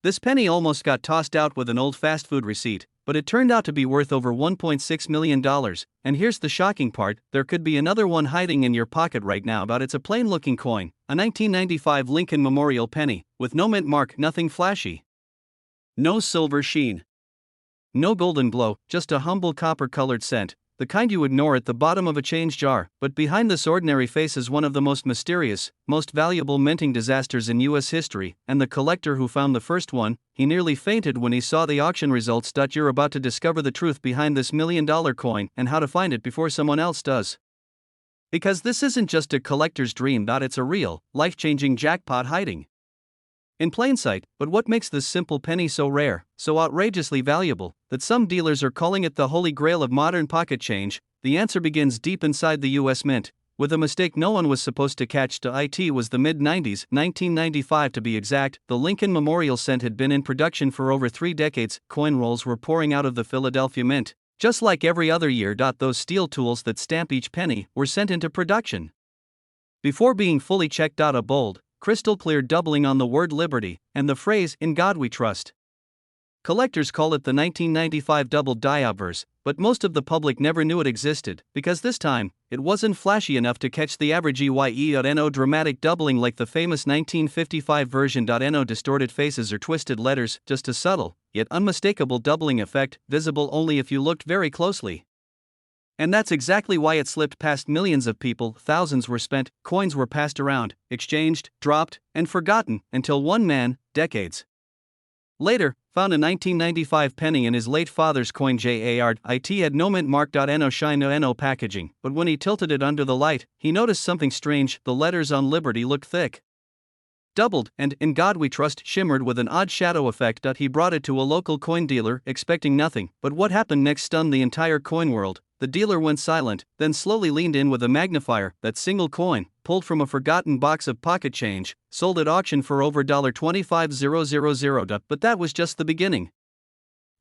This penny almost got tossed out with an old fast food receipt, but it turned out to be worth over $1.6 million, and here's the shocking part, there could be another one hiding in your pocket right now. But it's a plain-looking coin, a 1995 Lincoln Memorial penny, with no mint mark, nothing flashy. No silver sheen. No golden glow, just a humble copper-colored cent, the kind you ignore at the bottom of a change jar. But behind this ordinary face is one of the most mysterious, most valuable minting disasters in US history, and the collector who found the first one, he nearly fainted when he saw the auction results. You're about to discover the truth behind this $1 million coin and how to find it before someone else does. Because this isn't just a collector's dream, it's a real, life-changing jackpot hiding in plain sight. But what makes this simple penny so rare, so outrageously valuable, that some dealers are calling it the holy grail of modern pocket change? The answer begins deep inside the US Mint, with a mistake no one was supposed to catch. It was the mid-90s, 1995 to be exact. The Lincoln Memorial Cent had been in production for over 3 decades. Coin rolls were pouring out of the Philadelphia Mint, just like every other year. Those steel tools that stamp each penny were sent into production before being fully checked. A bold, crystal clear doubling on the word liberty, and the phrase, "In God We Trust." Collectors call it the 1995 double die obverse, but most of the public never knew it existed, because this time, it wasn't flashy enough to catch the average EYE.NO dramatic doubling like the famous 1955 version. No distorted faces or twisted letters, just a subtle, yet unmistakable doubling effect, visible only if you looked very closely. And that's exactly why it slipped past millions of people. Thousands were spent, coins were passed around, exchanged, dropped, and forgotten, until one man, decades later, found a 1995 penny in his late father's coin jar. It had no mint mark. No shine, no packaging, but when he tilted it under the light, he noticed something strange. The letters on Liberty looked thick, doubled, and "In God We Trust" shimmered with an odd shadow effect. He brought it to a local coin dealer, expecting nothing, but what happened next stunned the entire coin world. The dealer went silent, then slowly leaned in with a magnifier. That single coin, pulled from a forgotten box of pocket change, sold at auction for over $25,000. But that was just the beginning.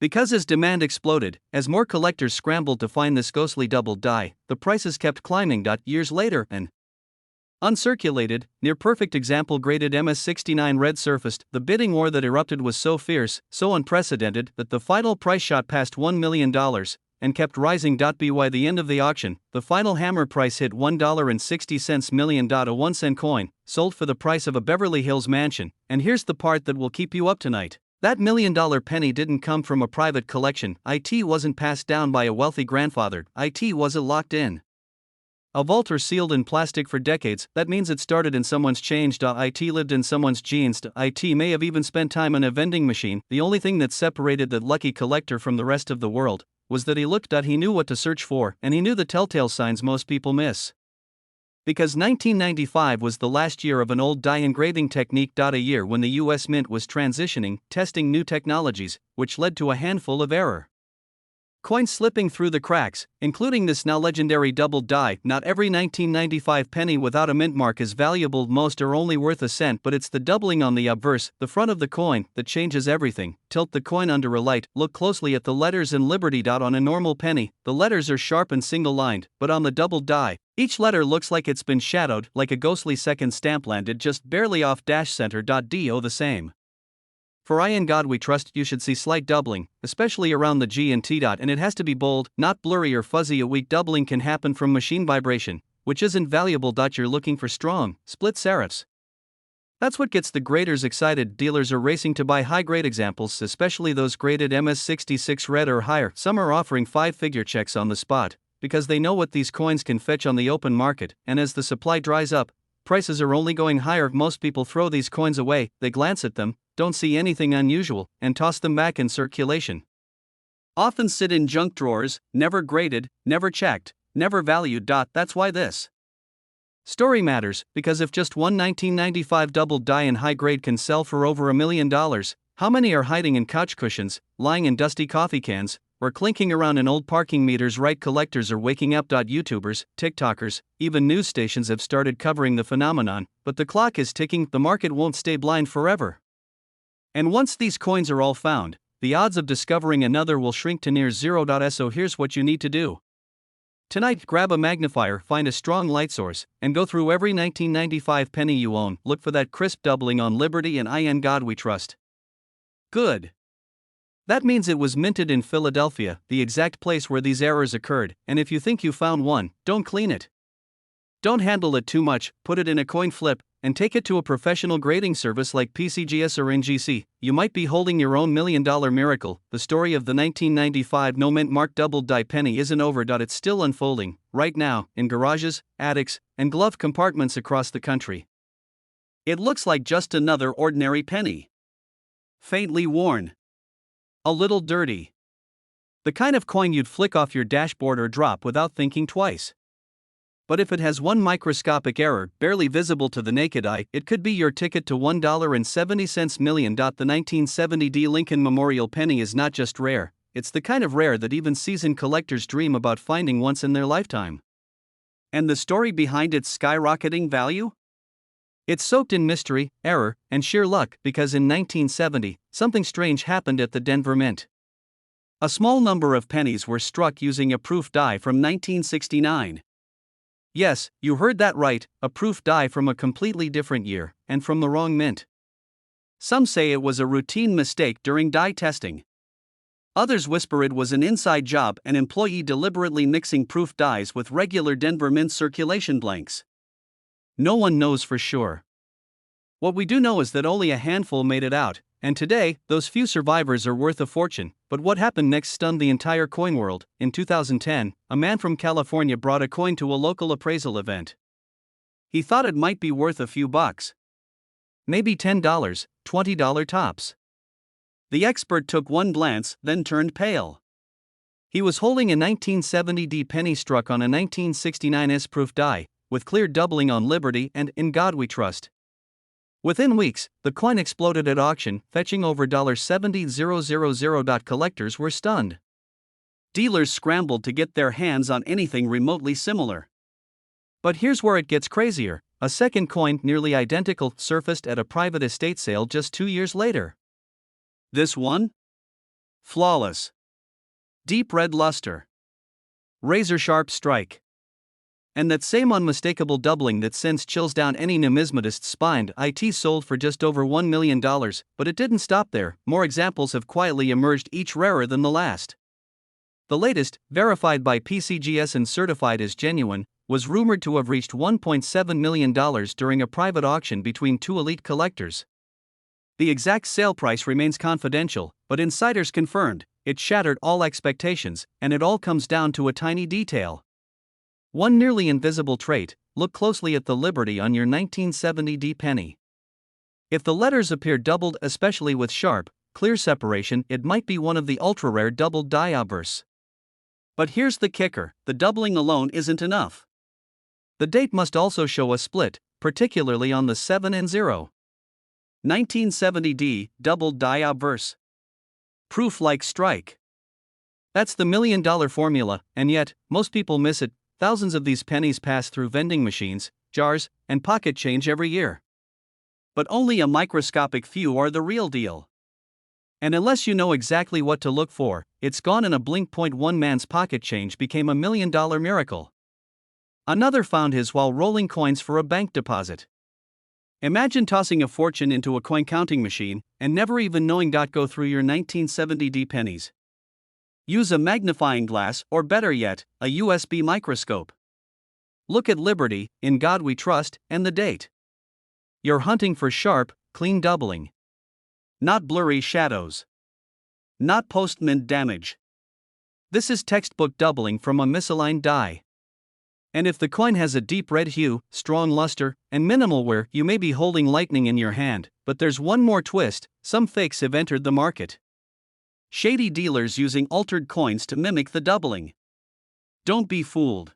Because as demand exploded, as more collectors scrambled to find this ghostly double die, the prices kept climbing. Years later, an uncirculated, near-perfect example graded MS69 red surfaced. The bidding war that erupted was so fierce, so unprecedented, that the final price shot past $1 million, and kept rising. By the end of the auction, the final hammer price hit $1.60 million. A 1-cent coin, sold for the price of a Beverly Hills mansion. And here's the part that will keep you up tonight. That $1 million penny didn't come from a private collection. It wasn't passed down by a wealthy grandfather. It wasn't locked in a vault or sealed in plastic for decades. That means it started in someone's change. It lived in someone's genes. It may have even spent time on a vending machine. The only thing that separated that lucky collector from the rest of the world was that he looked. He knew what to search for, and he knew the telltale signs most people miss. Because 1995 was the last year of an old die engraving technique. A year when the US Mint was transitioning, testing new technologies, which led to a handful of error coins slipping through the cracks, including this now legendary double die. Not every 1995 penny without a mint mark is valuable. Most are only worth a cent, but it's the doubling on the obverse, the front of the coin, that changes everything. Tilt the coin under a light, look closely at the letters in Liberty. On a normal penny, the letters are sharp and single-lined, but on the double die, each letter looks like it's been shadowed, like a ghostly second stamp landed just barely off center. Do the same. For In God We Trust, you should see slight doubling, especially around the G and T. And it has to be bold, not blurry or fuzzy. A weak doubling can happen from machine vibration, which isn't valuable. You're looking for strong, split serifs. That's what gets the graders excited. Dealers are racing to buy high-grade examples, especially those graded MS66 red or higher. Some are offering 5-figure checks on the spot, because they know what these coins can fetch on the open market, and as the supply dries up, prices are only going higher. Most people throw these coins away, they glance at them, don't see anything unusual, and toss them back in circulation. Often sit in junk drawers, never graded, never checked, never valued. That's why this story matters, because if just one 1995 double die in high grade can sell for over $1 million, how many are hiding in couch cushions, lying in dusty coffee cans, or clinking around in old parking meters? Right, collectors are waking up. YouTubers, TikTokers, even news stations have started covering the phenomenon, but the clock is ticking. The market won't stay blind forever. And once these coins are all found, the odds of discovering another will shrink to near zero. So here's what you need to do. Tonight, grab a magnifier, find a strong light source, and go through every 1995 penny you own. Look for that crisp doubling on Liberty and In God We Trust. Good. That means it was minted in Philadelphia, the exact place where these errors occurred, and if you think you found one, don't clean it. Don't handle it too much, put it in a coin flip, and take it to a professional grading service like PCGS or NGC. You might be holding your own $1 million miracle. The story of the 1995 no-mint marked double die penny isn't over. It's still unfolding, right now, in garages, attics, and glove compartments across the country. It looks like just another ordinary penny. Faintly worn. A little dirty. The kind of coin you'd flick off your dashboard or drop without thinking twice. But if it has one microscopic error, barely visible to the naked eye, it could be your ticket to $1.70 million. The 1970 Lincoln Memorial penny is not just rare, it's the kind of rare that even seasoned collectors dream about finding once in their lifetime. And the story behind its skyrocketing value? It's soaked in mystery, error, and sheer luck because in 1970, something strange happened at the Denver Mint. A small number of pennies were struck using a proof die from 1969. Yes, you heard that right, a proof die from a completely different year, and from the wrong mint. Some say it was a routine mistake during die testing. Others whisper it was an inside job, an employee deliberately mixing proof dies with regular Denver Mint circulation blanks. No one knows for sure. What we do know is that only a handful made it out, and today, those few survivors are worth a fortune. But what happened next stunned the entire coin world. In 2010, a man from California brought a coin to a local appraisal event. He thought it might be worth a few bucks. Maybe $10, $20 tops. The expert took one glance, then turned pale. He was holding a 1970 penny struck on a 1969 proof die, with clear doubling on Liberty and In God We Trust. Within weeks, the coin exploded at auction, fetching over $70,000. Collectors were stunned. Dealers scrambled to get their hands on anything remotely similar. But here's where it gets crazier. A second coin, nearly identical, surfaced at a private estate sale just 2 years later. This one? Flawless. Deep red luster. Razor-sharp strike. And that same unmistakable doubling that sends chills down any numismatist's spine. It sold for just over $1 million, but it didn't stop there. More examples have quietly emerged, each rarer than the last. The latest, verified by PCGS and certified as genuine, was rumored to have reached $1.7 million during a private auction between two elite collectors. The exact sale price remains confidential, but insiders confirmed it shattered all expectations, and it all comes down to a tiny detail. One nearly invisible trait: look closely at the Liberty on your 1970 penny. If the letters appear doubled, especially with sharp, clear separation, it might be one of the ultra-rare doubled die obverse. But here's the kicker: the doubling alone isn't enough. The date must also show a split, particularly on the 7 and 0. 1970 doubled die obverse. Proof like strike. That's the $1 million formula, and yet, most people miss it. Thousands of these pennies pass through vending machines, jars, and pocket change every year. But only a microscopic few are the real deal. And unless you know exactly what to look for, it's gone in a blink. One man's pocket change became a $1 million miracle. Another found his while rolling coins for a bank deposit. Imagine tossing a fortune into a coin counting machine and never even knowing. Go through your 1970 pennies. Use a magnifying glass, or better yet, a USB microscope. Look at Liberty, In God We Trust, and the date. You're hunting for sharp, clean doubling. Not blurry shadows. Not post-mint damage. This is textbook doubling from a misaligned die. And if the coin has a deep red hue, strong luster, and minimal wear, you may be holding lightning in your hand. But there's one more twist: some fakes have entered the market. Shady dealers using altered coins to mimic the doubling. Don't be fooled.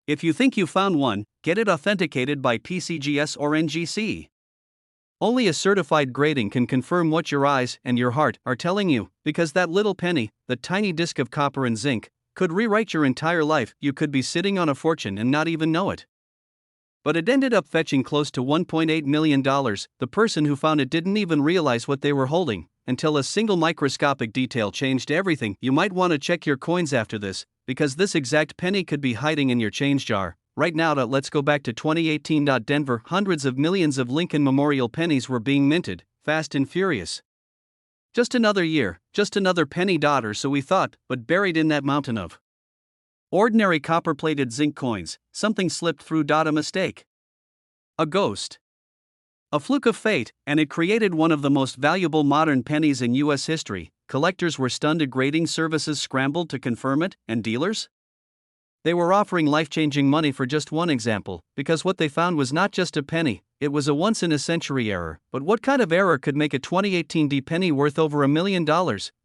If you think you found one, get it authenticated by PCGS or NGC. Only a certified grading can confirm what your eyes and your heart are telling you, because that little penny, the tiny disc of copper and zinc, could rewrite your entire life. You could be sitting on a fortune and not even know it. But it ended up fetching close to $1.8 million. The person who found it didn't even realize what they were holding until a single microscopic detail changed everything. You might want to check your coins after this, because this exact penny could be hiding in your change jar. Right now, let's go back to 2018. Denver, hundreds of millions of Lincoln Memorial pennies were being minted, fast and furious. Just another year, just another penny dot, or so we thought, but buried in that mountain of ordinary copper-plated zinc coins, something slipped through. A mistake. A ghost. A fluke of fate, and it created one of the most valuable modern pennies in U.S. history. Collectors were stunned, grading services scrambled to confirm it, and dealers? They were offering life-changing money for just one example, because what they found was not just a penny, it was a once-in-a-century error. But what kind of error could make a 2018 D penny worth over $1 million?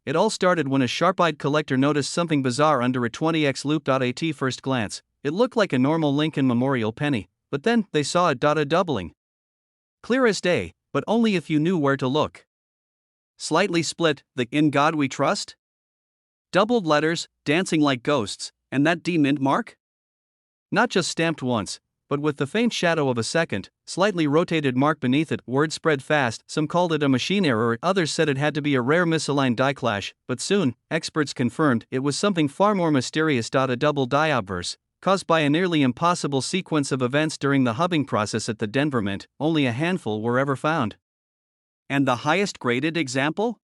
It all started when a sharp-eyed collector noticed something bizarre under a 20x loop. At first glance, it looked like a normal Lincoln Memorial penny, but then they saw it. A doubling. Clear as day, but only if you knew where to look. Slightly split, the "In God We Trust?" Doubled letters, dancing like ghosts, and that D mint mark? Not just stamped once, but with the faint shadow of a second, slightly rotated mark beneath it. Word spread fast, some called it a machine error, others said it had to be a rare misaligned die clash, but soon, experts confirmed it was something far more mysterious. A double die obverse, caused by a nearly impossible sequence of events during the hubbing process at the Denver Mint. Only a handful were ever found. And the highest graded example?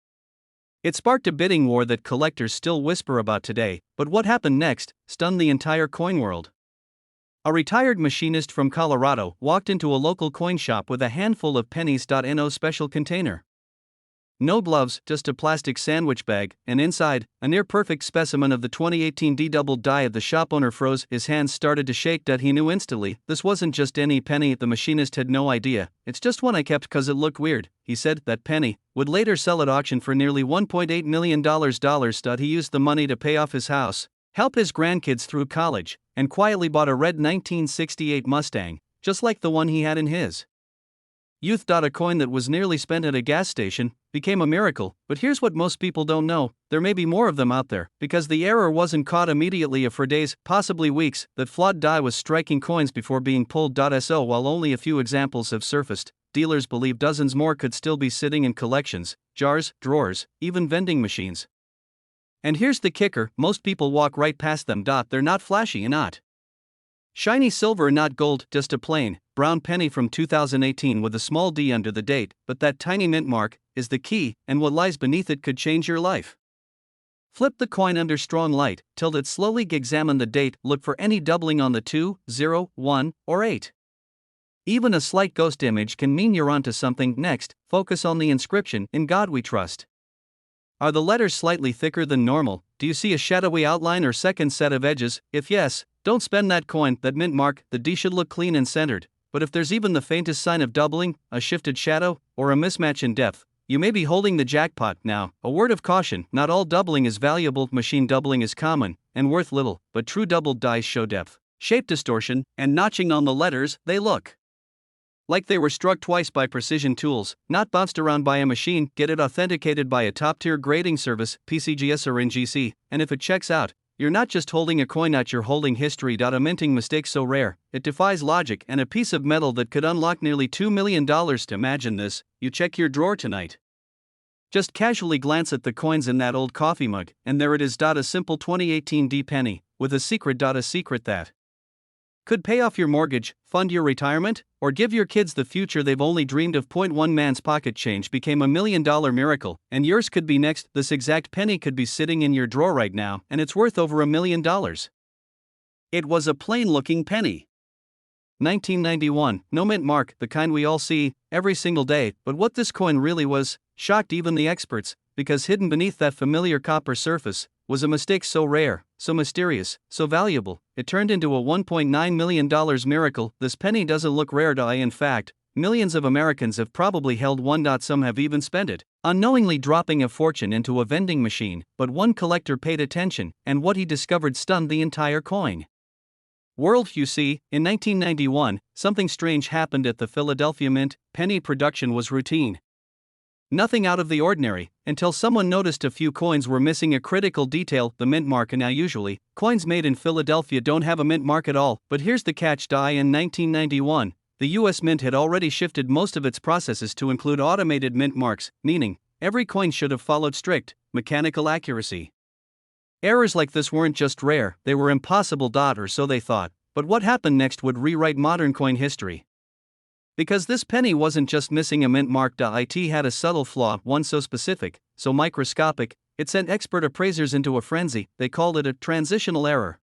It sparked a bidding war that collectors still whisper about today, but what happened next stunned the entire coin world. A retired machinist from Colorado walked into a local coin shop with a handful of pennies. No special container. No gloves, just a plastic sandwich bag, and inside, a near-perfect specimen of the 2018 D doubled die. The shop owner froze, his hands started to shake. He knew instantly, this wasn't just any penny. The machinist had no idea. It's just one I kept 'cause it looked weird, he said. That penny would later sell at auction for nearly $1.8 million. He used the money to pay off his house, help his grandkids through college, and quietly bought a red 1968 Mustang, just like the one he had in his youth. A coin that was nearly spent at a gas station became a miracle. But here's what most people don't know: there may be more of them out there, because the error wasn't caught immediately. For days, possibly weeks, that flawed die was striking coins before being pulled. So while only a few examples have surfaced, dealers believe dozens more could still be sitting in collections, jars, drawers, even vending machines. And here's the kicker: most people walk right past them. They're not flashy, not shiny silver, not gold, just a plain, brown penny from 2018 with a small D under the date. But that tiny mint mark is the key, and what lies beneath it could change your life. Flip the coin under strong light, tilt it slowly, examine the date, look for any doubling on the 2, 0, 1, or 8. Even a slight ghost image can mean you're onto something. Next, focus on the inscription, "In God We Trust." Are the letters slightly thicker than normal? Do you see a shadowy outline or second set of edges? If yes, don't spend that coin. That mint mark, the D, should look clean and centered. But if there's even the faintest sign of doubling, a shifted shadow, or a mismatch in depth, you may be holding the jackpot. Now, a word of caution: not all doubling is valuable. Machine doubling is common and worth little, but true doubled dies show depth, shape distortion, and notching on the letters. They look like they were struck twice by precision tools, not bounced around by a machine. Get it authenticated by a top-tier grading service, PCGS or NGC, and if it checks out, you're not just holding a coin out, you're holding history. A minting mistake so rare, it defies logic, and a piece of metal that could unlock nearly $2 million. To imagine this: you check your drawer tonight. Just casually glance at the coins in that old coffee mug, and there it is. A simple 2018 D penny, with a secret. A secret that could pay off your mortgage, fund your retirement, or give your kids the future they've only dreamed of. One man's pocket change became $1 million miracle, and yours could be next. This exact penny could be sitting in your drawer right now, and it's worth over $1 million. It was a plain-looking penny. 1991, no mint mark, the kind we all see every single day. But what this coin really was shocked even the experts, because hidden beneath that familiar copper surface was a mistake so rare, so mysterious, so valuable, it turned into a $1.9 million miracle. This penny doesn't look rare. In fact, millions of Americans have probably held one. Some have even spent it, unknowingly dropping a fortune into a vending machine. But one collector paid attention, and what he discovered stunned the entire coin world. You see, in 1991, something strange happened at the Philadelphia Mint. Penny production was routine, nothing out of the ordinary, until someone noticed a few coins were missing a critical detail: the mint mark. Now usually, coins made in Philadelphia don't have a mint mark at all, but here's the catch. In 1991, the US Mint had already shifted most of its processes to include automated mint marks, meaning every coin should have followed strict, mechanical accuracy. Errors like this weren't just rare, they were impossible. Or so they thought, but what happened next would rewrite modern coin history. Because this penny wasn't just missing a mint mark. It had a subtle flaw, one so specific, so microscopic, it sent expert appraisers into a frenzy. They called it a transitional error.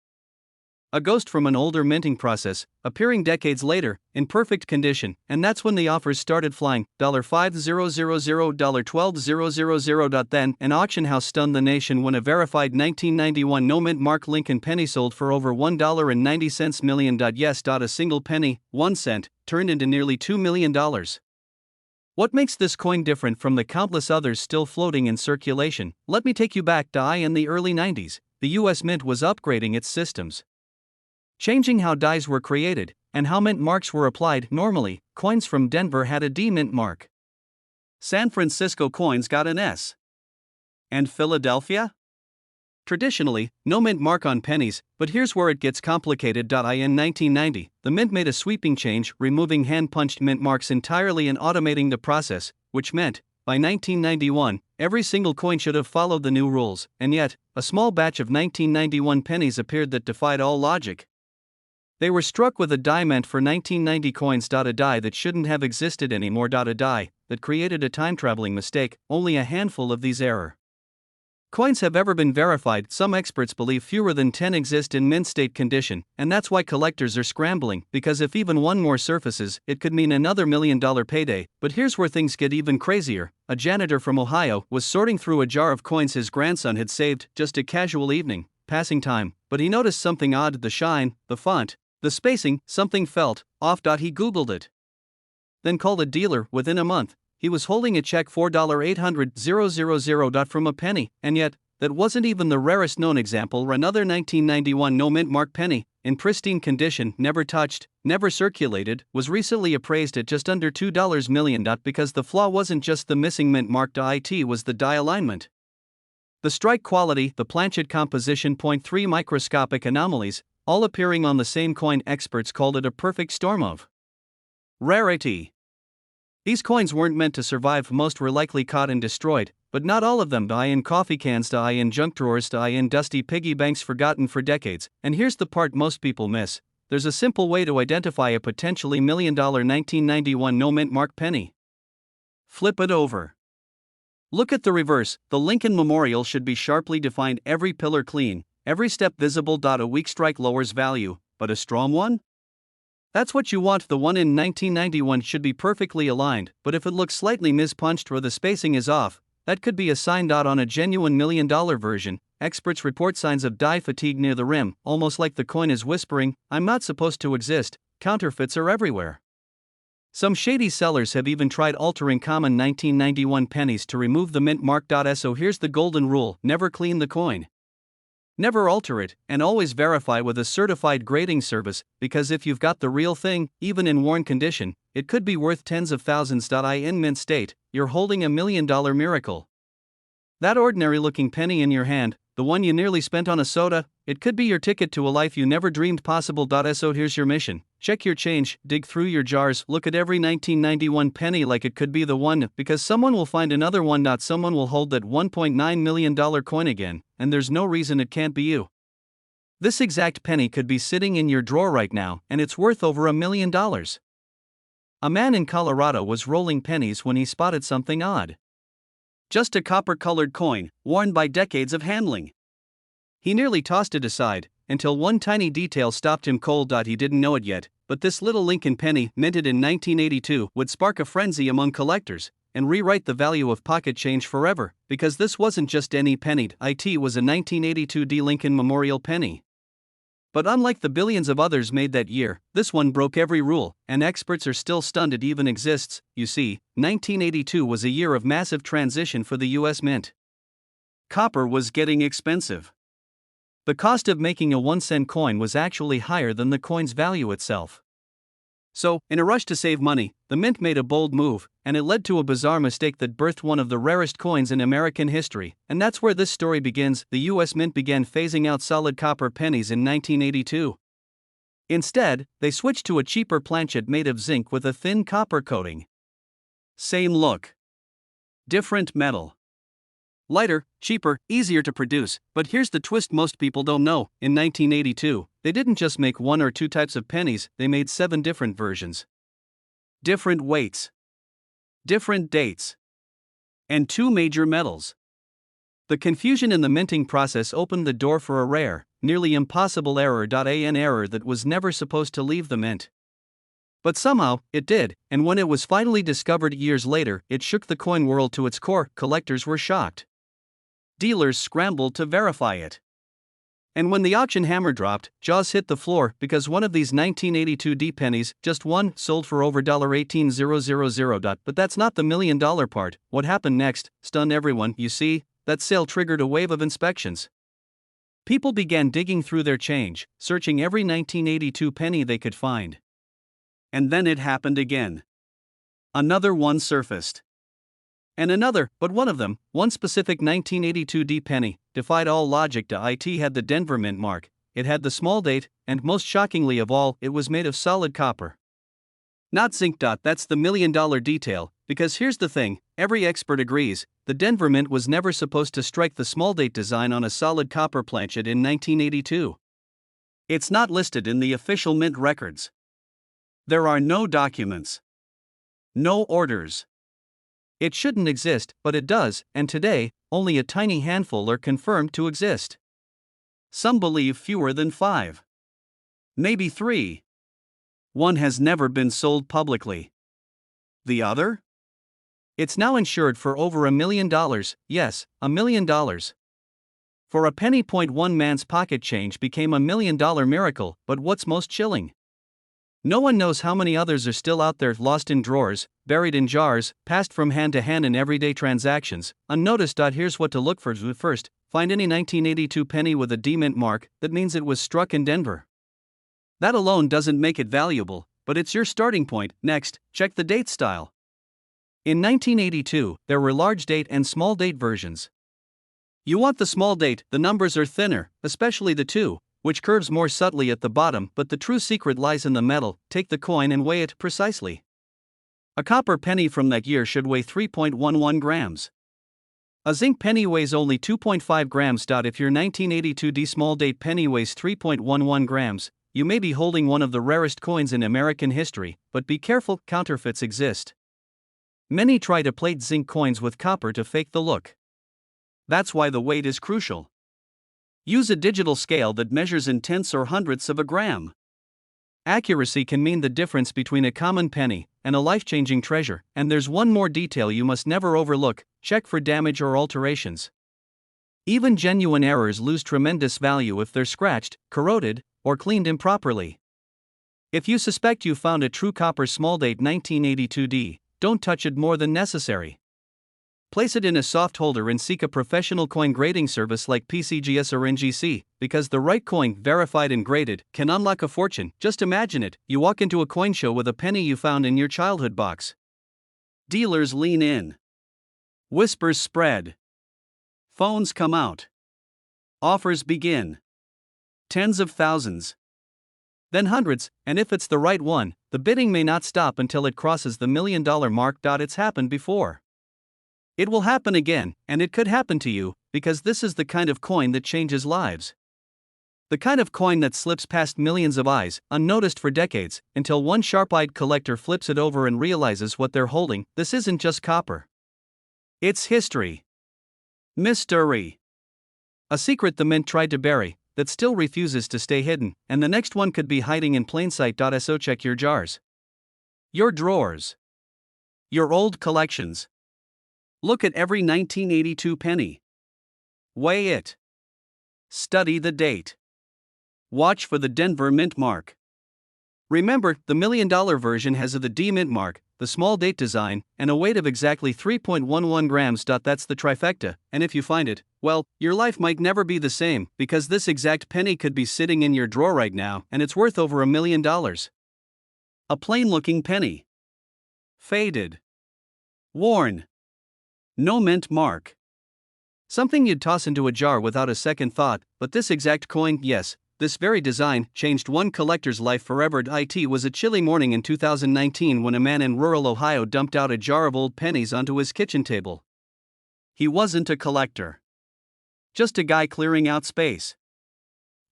A ghost from an older minting process, appearing decades later, in perfect condition, and that's when the offers started flying. $5,000, $12,000. Then, an auction house stunned the nation when a verified 1991 no-mint mark Lincoln penny sold for over $1.90 million. Yes, a single penny, 1 cent, turned into nearly $2 million. What makes this coin different from the countless others still floating in circulation? Let me take you back. In the early 90s, the US Mint was upgrading its systems, changing how dies were created, and how mint marks were applied. Normally, coins from Denver had a D mint mark. San Francisco coins got an S. And Philadelphia? Traditionally, no mint mark on pennies, but here's where it gets complicated. In 1990, the mint made a sweeping change, removing hand-punched mint marks entirely and automating the process, which meant, by 1991, every single coin should have followed the new rules, and yet, a small batch of 1991 pennies appeared that defied all logic. They were struck with a die meant for 1990 coins. A die that shouldn't have existed anymore. A die that created a time-traveling mistake. Only a handful of these error coins have ever been verified. Some experts believe fewer than 10 exist in mint state condition, and that's why collectors are scrambling, because if even one more surfaces, it could mean another $1 million payday. But here's where things get even crazier. A janitor from Ohio was sorting through a jar of coins his grandson had saved, just a casual evening, passing time, but he noticed something odd: the shine, the font, the spacing, something felt off. He Googled it, then called a dealer. Within a month, he was holding a check for $800,000 from a penny, and yet, that wasn't even the rarest known example. Another 1991 no mint mark penny, in pristine condition, never touched, never circulated, was recently appraised at just under $2 million. Because the flaw wasn't just the missing mint mark. It was the die alignment, the strike quality, the planchet composition. 0.3 microscopic anomalies, all appearing on the same coin. Experts called it a perfect storm of rarity. These coins weren't meant to survive. Most were likely caught and destroyed, but not all of them. In coffee cans, in junk drawers, in dusty piggy banks forgotten for decades. And here's the part most people miss: there's a simple way to identify a potentially $1 million 1991 no mint mark penny. Flip it over. Look at the reverse. The Lincoln Memorial should be sharply defined, every pillar clean, every step visible. A weak strike lowers value, but a strong one? That's what you want. The one in 1991 should be perfectly aligned, but if it looks slightly mispunched or the spacing is off, that could be a sign. On a genuine $1 million version, experts report signs of die fatigue near the rim, almost like the coin is whispering, "I'm not supposed to exist." Counterfeits are everywhere. Some shady sellers have even tried altering common 1991 pennies to remove the mint mark. So here's the golden rule: never clean the coin, never alter it, and always verify with a certified grading service, because if you've got the real thing, even in worn condition, it could be worth tens of thousands. In mint state, you're holding $1 million miracle. That ordinary looking penny in your hand, the one you nearly spent on a soda, it could be your ticket to a life you never dreamed possible. So here's your mission: check your change, dig through your jars, look at every 1991 penny like it could be the one, because someone will find another one. Someone will hold that $1.9 million coin again, and there's no reason it can't be you. This exact penny could be sitting in your drawer right now, and it's worth over $1 million. A man in Colorado was rolling pennies when he spotted something odd. Just a copper-colored coin, worn by decades of handling. He nearly tossed it aside, until one tiny detail stopped him cold. He didn't know it yet, but this little Lincoln penny, minted in 1982, would spark a frenzy among collectors, and rewrite the value of pocket change forever, because this wasn't just any penny. It was a 1982 D. Lincoln Memorial penny. But unlike the billions of others made that year, this one broke every rule, and experts are still stunned it even exists. You see, 1982 was a year of massive transition for the US Mint. Copper was getting expensive. The cost of making a 1-cent coin was actually higher than the coin's value itself. So, in a rush to save money, the mint made a bold move, and it led to a bizarre mistake that birthed one of the rarest coins in American history. And that's where this story begins. The US Mint began phasing out solid copper pennies in 1982. Instead, they switched to a cheaper planchet made of zinc with a thin copper coating. Same look, different metal. Lighter, cheaper, easier to produce. But here's the twist most people don't know: in 1982, they didn't just make one or two types of pennies, they made 7 different versions. different weights, different dates, and two major metals. The confusion in the minting process opened the door for a rare, nearly impossible error. An error that was never supposed to leave the mint. But somehow, it did, and when it was finally discovered years later, it shook the coin world to its core. Collectors were shocked. Dealers scrambled to verify it. And when the auction hammer dropped, jaws hit the floor because one of these 1982 D pennies, just one, sold for over $18,000. But that's not the $1 million part. What happened next stunned everyone. You see, that sale triggered a wave of inspections. People began digging through their change, searching every 1982 penny they could find. And then it happened again. Another one surfaced. And another, but one of them, one specific 1982 D penny, defied all logic. It had the Denver Mint mark, it had the small date, and most shockingly of all, it was made of solid copper. Not zinc. That's the $1 million detail, because here's the thing, every expert agrees, the Denver Mint was never supposed to strike the small date design on a solid copper planchet in 1982. It's not listed in the official mint records. There are no documents. No orders. It shouldn't exist, but it does, and today, only a tiny handful are confirmed to exist. Some believe fewer than 5. Maybe 3. One has never been sold publicly. The other? It's now insured for over $1 million, yes, $1 million. For a penny. One man's pocket change became $1 million miracle, but what's most chilling? No one knows how many others are still out there, lost in drawers, buried in jars, passed from hand to hand in everyday transactions, unnoticed. Here's what to look for. First, find any 1982 penny with a D mint mark, that means it was struck in Denver. That alone doesn't make it valuable, but it's your starting point. Next, check the date style. In 1982, there were large date and small date versions. You want the small date, the numbers are thinner, especially the 2, which curves more subtly at the bottom, but the true secret lies in the metal. Take the coin and weigh it precisely. A copper penny from that year should weigh 3.11 grams. A zinc penny weighs only 2.5 grams. If your 1982 D small date penny weighs 3.11 grams, you may be holding one of the rarest coins in American history, but be careful, counterfeits exist. Many try to plate zinc coins with copper to fake the look. That's why the weight is crucial. Use a digital scale that measures in tenths or hundredths of a gram. Accuracy can mean the difference between a common penny and a life-changing treasure, and there's one more detail you must never overlook: check for damage or alterations. Even genuine errors lose tremendous value if they're scratched, corroded, or cleaned improperly. If you suspect you found a true copper small date 1982 D, don't touch it more than necessary. Place it in a soft holder and seek a professional coin grading service like PCGS or NGC, because the right coin, verified and graded, can unlock a fortune. Just imagine it, you walk into a coin show with a penny you found in your childhood box. Dealers lean in. Whispers spread. Phones come out. Offers begin. Tens of thousands. Then hundreds, and if it's the right one, the bidding may not stop until it crosses the $1 million mark. It's happened before. It will happen again, and it could happen to you, because this is the kind of coin that changes lives. The kind of coin that slips past millions of eyes, unnoticed for decades, until one sharp-eyed collector flips it over and realizes what they're holding. This isn't just copper. It's history. Mystery. A secret the mint tried to bury, that still refuses to stay hidden, and the next one could be hiding in plain sight. So check your jars. Your drawers. Your old collections. Look at every 1982 penny. Weigh it. Study the date. Watch for the Denver Mint mark. Remember, the $1 million version has the D Mint mark, the small date design, and a weight of exactly 3.11 grams. That's the trifecta, and if you find it, well, your life might never be the same, because this exact penny could be sitting in your drawer right now, and it's worth over $1 million. A plain-looking penny. Faded. Worn. No mint mark. Something you'd toss into a jar without a second thought, but this exact coin, yes, this very design, changed one collector's life forever. It was a chilly morning in 2019 when a man in rural Ohio dumped out a jar of old pennies onto his kitchen table. He wasn't a collector. Just a guy clearing out space.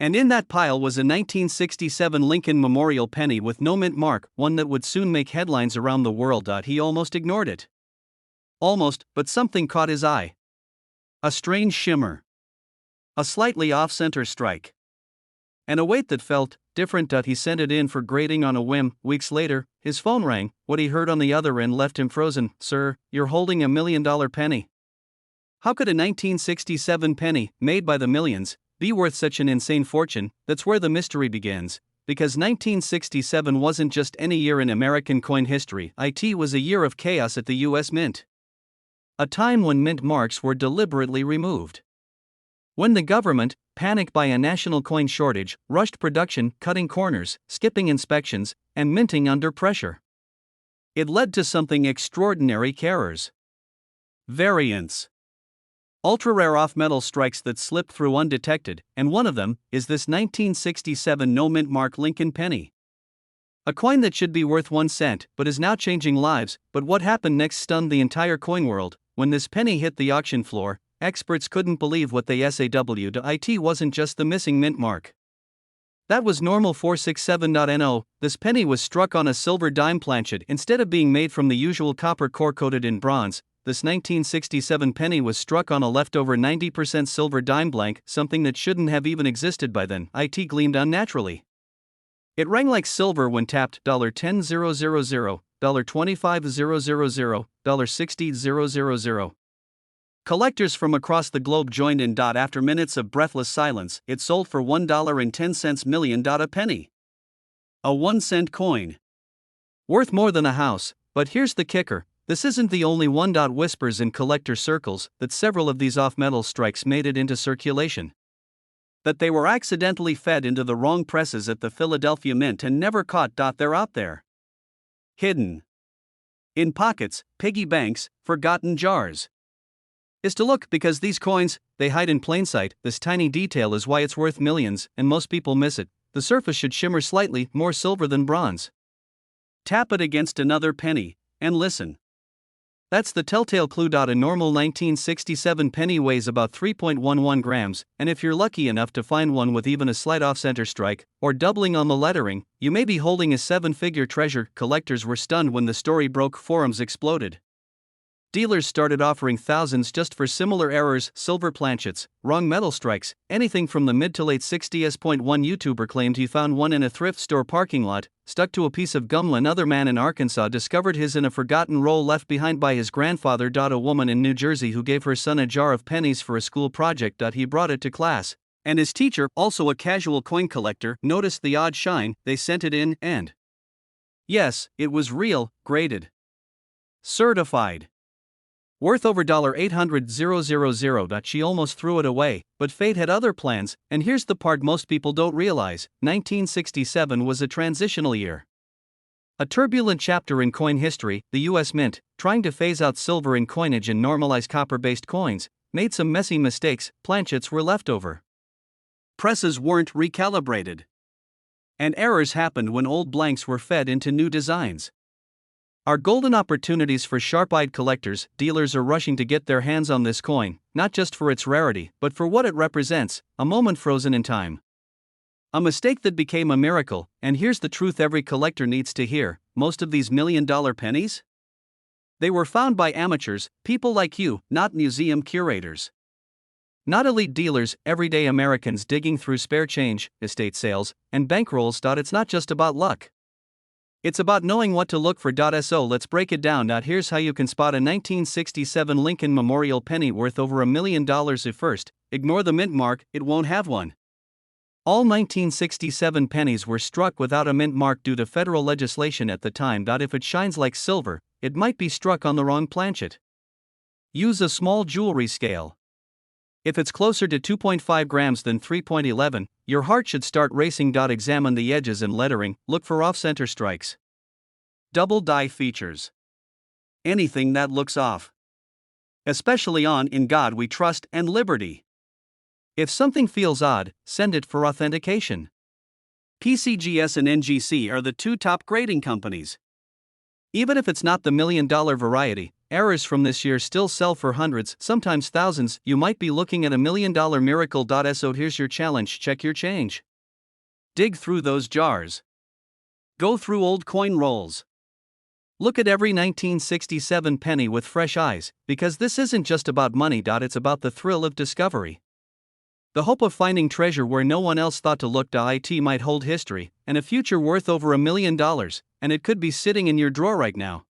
And in that pile was a 1967 Lincoln Memorial penny with no mint mark, one that would soon make headlines around the world. He almost ignored it. Almost, but something caught his eye. A strange shimmer. A slightly off-center strike. And a weight that felt different. He sent it in for grading on a whim. Weeks later, his phone rang. What he heard on the other end left him frozen. "Sir, you're holding $1 million penny." How could a 1967 penny, made by the millions, be worth such an insane fortune? That's where the mystery begins. Because 1967 wasn't just any year in American coin history, it was a year of chaos at the US Mint. A time when mint marks were deliberately removed. When the government, panicked by a national coin shortage, rushed production, cutting corners, skipping inspections, and minting under pressure. It led to something extraordinary: errors. Variants. Ultra-rare off-metal strikes that slipped through undetected, and one of them is this 1967 no-mint mark Lincoln penny. A coin that should be worth 1 cent, but is now changing lives. But what happened next stunned the entire coin world. When this penny hit the auction floor, experts couldn't believe what they saw. It wasn't just the missing mint mark. That was normal 467.no. This penny was struck on a silver dime planchet instead of being made from the usual copper core coated in bronze. This 1967 penny was struck on a leftover 90% silver dime blank, something that shouldn't have even existed by then. It gleamed unnaturally. It rang like silver when tapped. $10,000, $25,000, $60,000. Collectors from across the globe joined in. After minutes of breathless silence, it sold for $1.10 million a penny. A 1 cent coin. Worth more than a house. But here's the kicker: this isn't the only one. Whispers in collector circles that several of these off-metal strikes made it into circulation. That they were accidentally fed into the wrong presses at the Philadelphia Mint and never caught. They're out there. Hidden. In pockets, piggy banks, forgotten jars. Is to look, because these coins, they hide in plain sight. This tiny detail is why it's worth millions, and most people miss it. The surface should shimmer slightly more silver than bronze. Tap it against another penny, and listen. That's the telltale clue. A normal 1967 penny weighs about 3.11 grams, and if you're lucky enough to find one with even a slight off-center strike, or doubling on the lettering, you may be holding a 7-figure treasure. Collectors were stunned when the story broke. Forums exploded. Dealers started offering thousands just for similar errors: silver planchets, wrong metal strikes, anything from the mid to late 60s. One YouTuber claimed he found one in a thrift store parking lot, stuck to a piece of gum. Another man in Arkansas discovered his in a forgotten roll left behind by his grandfather. A woman in New Jersey who gave her son a jar of pennies for a school project. He brought it to class, and his teacher, also a casual coin collector, noticed the odd shine. They sent it in, and yes, it was real, graded, certified. Worth over $800,000. She almost threw it away, but fate had other plans, and here's the part most people don't realize: 1967 was a transitional year. A turbulent chapter in coin history. The US Mint, trying to phase out silver in coinage and normalize copper-based coins, made some messy mistakes. Planchets were left over. Presses weren't recalibrated. And errors happened when old blanks were fed into new designs. Are golden opportunities for sharp-eyed collectors. Dealers are rushing to get their hands on this coin, not just for its rarity, but for what it represents: a moment frozen in time. A mistake that became a miracle. And here's the truth every collector needs to hear: most of these $1 million pennies? They were found by amateurs, people like you, not museum curators. Not elite dealers, everyday Americans digging through spare change, estate sales, and bankrolls. It's not just about luck. It's about knowing what to look for. So let's break it down. Here's how you can spot a 1967 Lincoln Memorial penny worth over $1 million. First, ignore the mint mark, it won't have one. All 1967 pennies were struck without a mint mark due to federal legislation at the time. If it shines like silver, it might be struck on the wrong planchet. Use a small jewelry scale. If it's closer to 2.5 grams than 3.11, your heart should start racing. Examine the edges and lettering, look for off-center strikes. Double die features. Anything that looks off. Especially on "In God We Trust" and "Liberty." If something feels odd, send it for authentication. PCGS and NGC are the two top grading companies. Even if it's not the $1 million variety, Errors from this year still sell for hundreds, sometimes thousands. You might be looking at $1 million miracle. So here's your challenge: check your change. Dig through those jars. Go through old coin rolls. Look at every 1967 penny with fresh eyes, because this isn't just about money. It's about the thrill of discovery. The hope of finding treasure where no one else thought to look. It might hold history and a future worth over $1 million, and it could be sitting in your drawer right now.